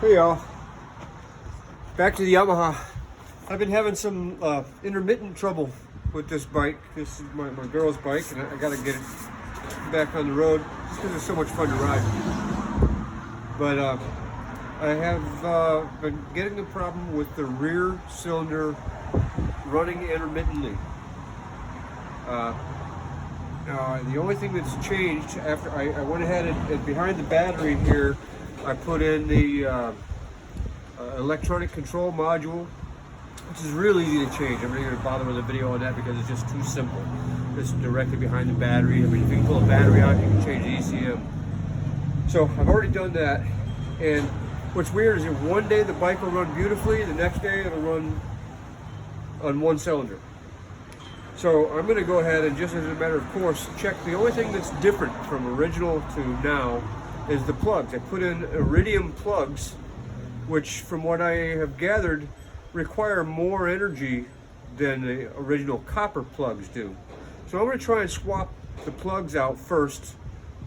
Hey y'all, back to the Yamaha. I've been having some intermittent trouble with this bike. This is my girl's bike, and I gotta get it back on the road because it's so much fun to ride. But I have been getting a problem with the rear cylinder running intermittently. The only thing that's changed after I went ahead and behind the battery here, I put in the electronic control module, which is really easy to change. I'm not going to bother with a video on that because it's just too simple. It's directly behind the battery. I mean, if you can pull a battery out, you can change the ECM. So I've already done that. And what's weird is that one day the bike will run beautifully, the next day it'll run on one cylinder. So I'm going to go ahead and, just as a matter of course, check. The only thing that's different from original to now is the plugs. I put in iridium plugs, which from what I have gathered require more energy than the original copper plugs do. So I'm going to try and swap the plugs out first,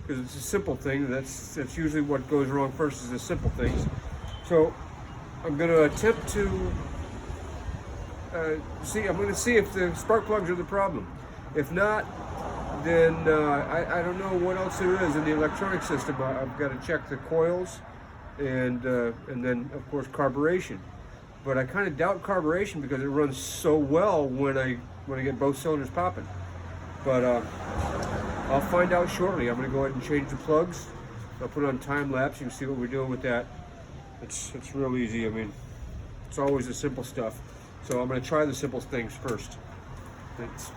because it's a simple thing. That's usually what goes wrong first, is the simple things. So I'm going to attempt to I'm going to see if the spark plugs are the problem. If not, then I don't know what else there is in the electronic system. I've got to check the coils and then of course carburation. But I kind of doubt carburation because it runs so well when I get both cylinders popping. But I'll find out shortly. I'm going to go ahead and change the plugs. I'll put it on time lapse. You can see what we're doing with that. It's real easy. I mean, it's always the simple stuff. So I'm going to try the simple things first. Thanks.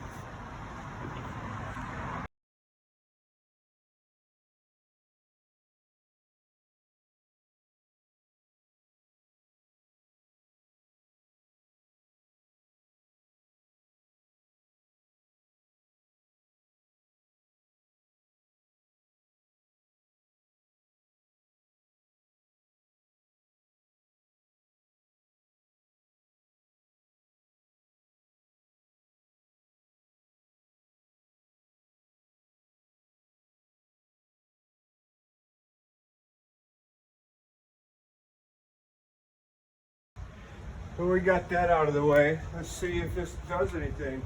Well, we got that out of the way. Let's see if this does anything.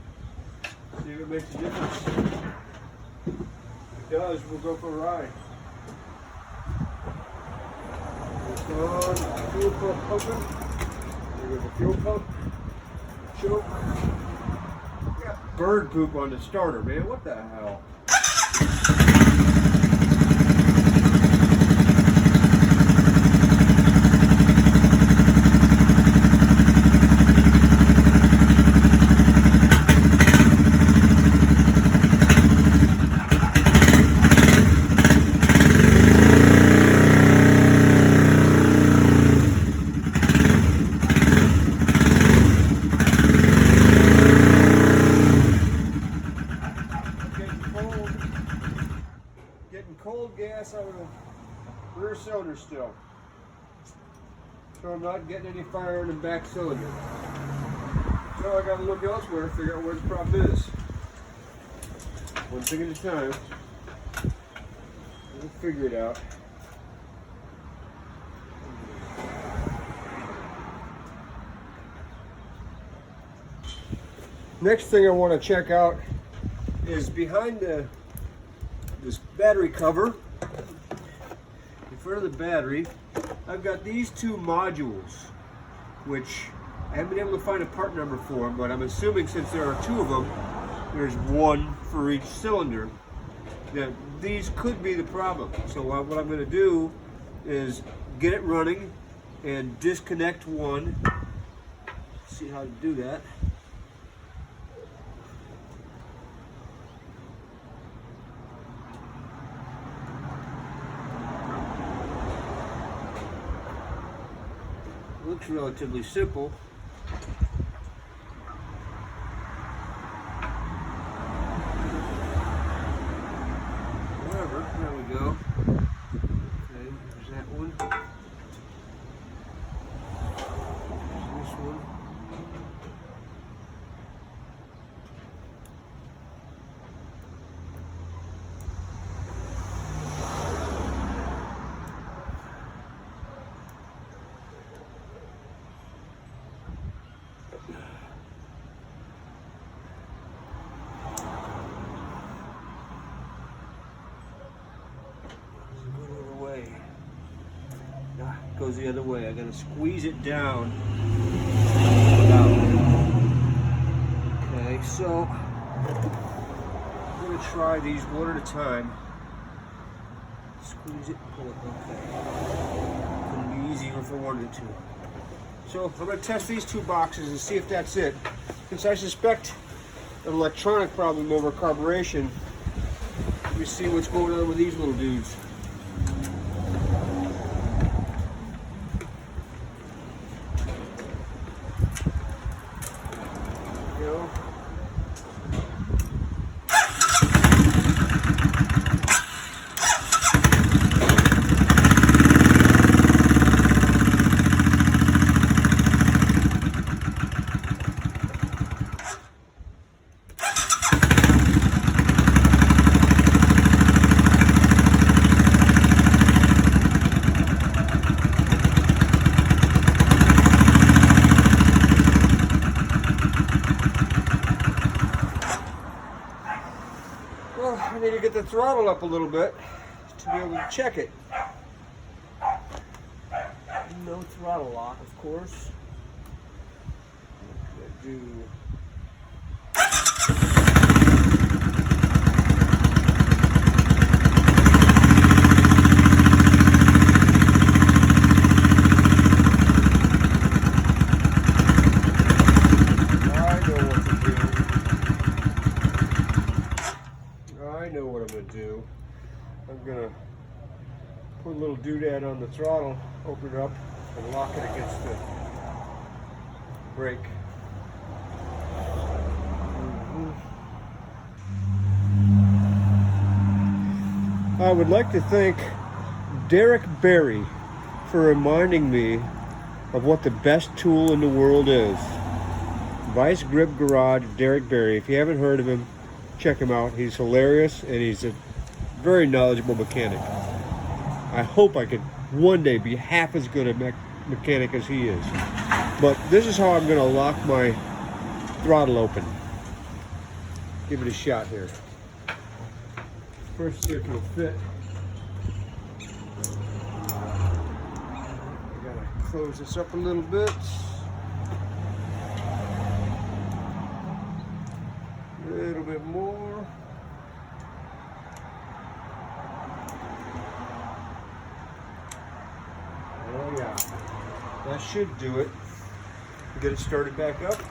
See if it makes a difference. If it does, we'll go for a ride. It's on. Fuel pump pumping. There goes the fuel pump. Choke. We got bird poop on the starter, man. What the hell? Cold gas out of the rear cylinder still. So I'm not getting any fire in the back cylinder. So I gotta look elsewhere to figure out where the problem is. One thing at a time. We'll figure it out. Next thing I want to check out is behind this battery cover. In front of the battery, I've got these two modules, which I haven't been able to find a part number for them, but I'm assuming since there are two of them, there's one for each cylinder, that these could be the problem. So what I'm going to do is get it running and disconnect one. See how to do that. Looks relatively simple. Whatever, there we go. Okay, there's that one. There's this one. It goes the other way. I gotta squeeze it down. Okay, so I'm gonna try these one at a time. Squeeze it, pull it. Okay. Couldn't be easier if I wanted to. So I'm gonna test these two boxes and see if that's it. Since I suspect an electronic problem over carburation, let me see what's going on with these little dudes. Well, I need to get the throttle up a little bit to be able to check it. No throttle lock, of course. What can I do? I'm gonna put a little doodad on the throttle, open it up, and lock it against the brake. I would like to thank Derek Berry for reminding me of what the best tool in the world is. Vice Grip Garage, Derek Berry. If you haven't heard of him, check him out. He's hilarious and he's a very knowledgeable mechanic. I hope I can one day be half as good a mechanic as he is. But this is how I'm going to lock my throttle open. Give it a shot here. First, see if it'll fit. I gotta close this up a little bit. A little bit more. Oh yeah, that should do it. Get it started back up.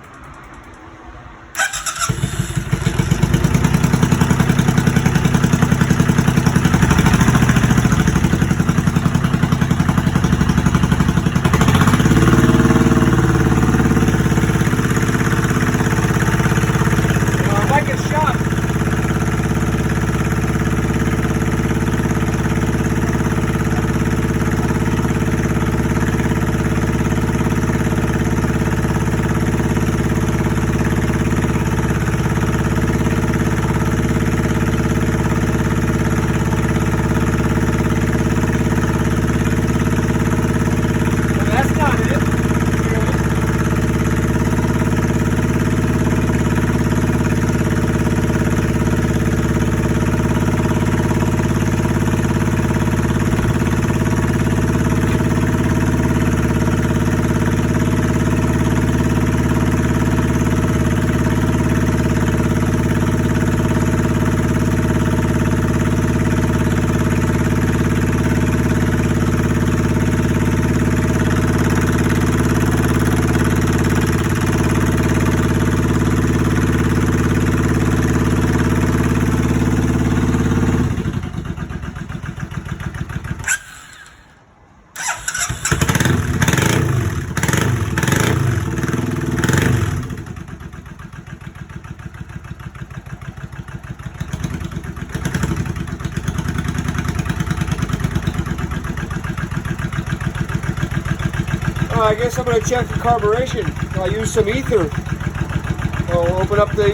I guess I'm going to check the carburation. I'll use some ether. I'll open up the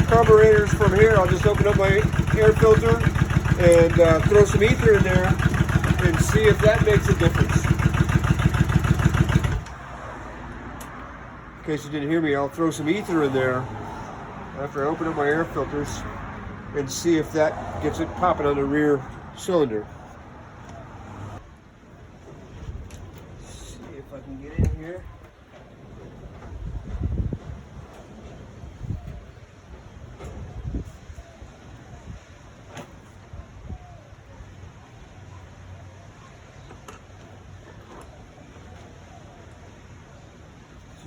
carburetors from here. I'll just open up my air filter and throw some ether in there and see if that makes a difference. In case you didn't hear me, I'll throw some ether in there after I open up my air filters and see if that gets it popping on the rear cylinder. if I can get in here.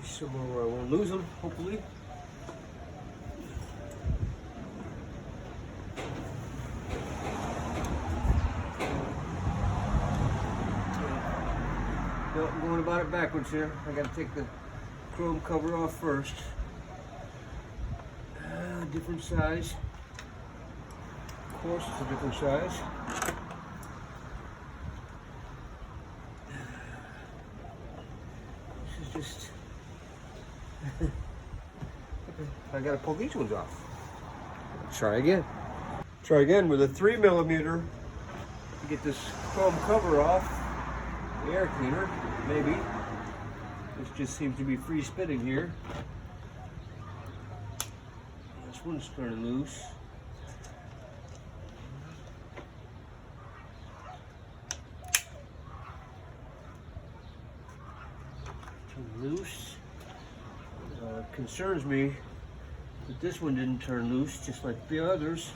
Somewhere where I won't lose them, hopefully. No, I'm going about it backwards here. I got to take the chrome cover off first. Different size. Of course, it's a different size. This is just. I gotta pull these ones off. Try again. Try again with a 3mm to get this chrome cover off. The air cleaner, maybe. This just seems to be free spinning here. This one's turning loose. Turn loose. Concerns me that this one didn't turn loose just like the others.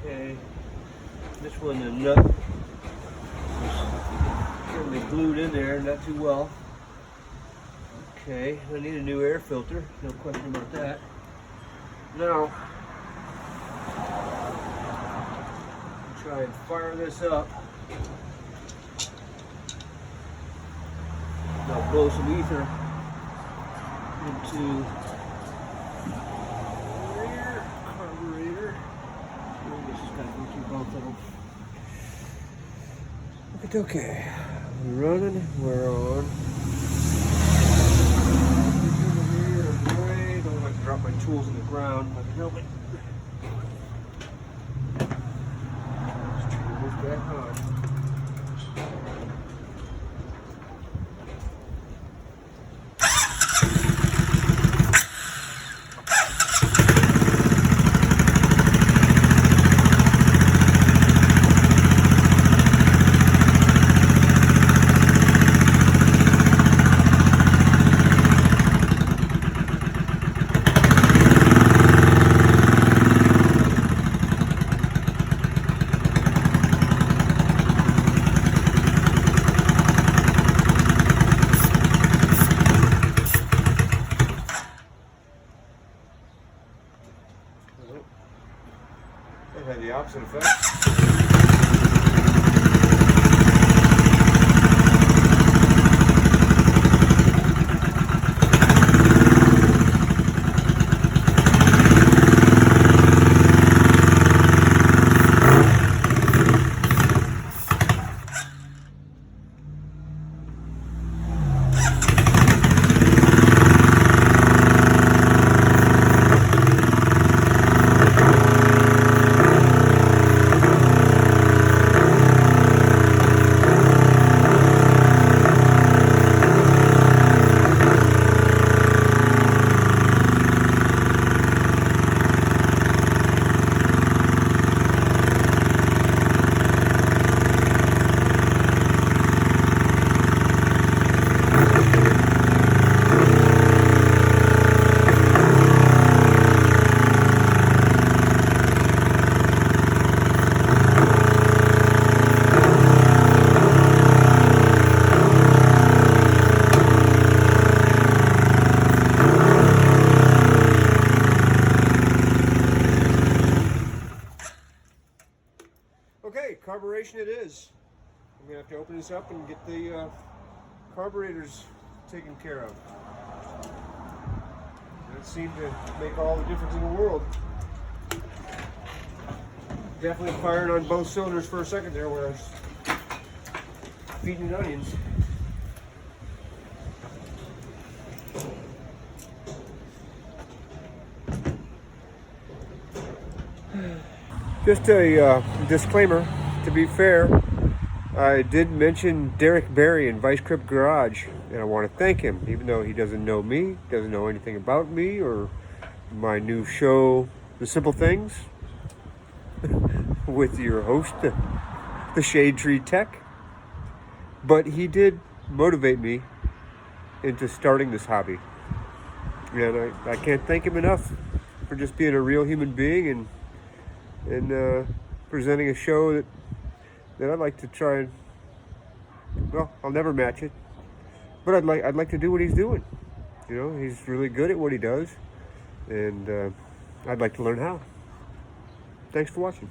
Okay, this one, the nut glued in there, not too well. Okay, I need a new air filter, no question about that. Now, try and fire this up. I'll blow some ether into the rear carburetor. This is kind of go through both of them. Okay. We're running, we're on. Don't like to drop my tools in the ground. I can help it. Just try to move that hard. It had the opposite effect. Okay, carburation it is. I'm gonna have to open this up and get the carburetors taken care of. That seemed to make all the difference in the world. Definitely firing on both cylinders for a second there where I was feeding onions. Just a disclaimer, to be fair, I did mention Derek Berry in Vice Grip Garage, and I want to thank him, even though he doesn't know me, doesn't know anything about me or my new show, The Simple Things, with your host, the Shade Tree Tech. But he did motivate me into starting this hobby. And I can't thank him enough for just being a real human being and presenting a show that I'd like to try and, well, I'll never match it, but I'd like to do what he's doing. You know, he's really good at what he does, and I'd like to learn how. Thanks for watching.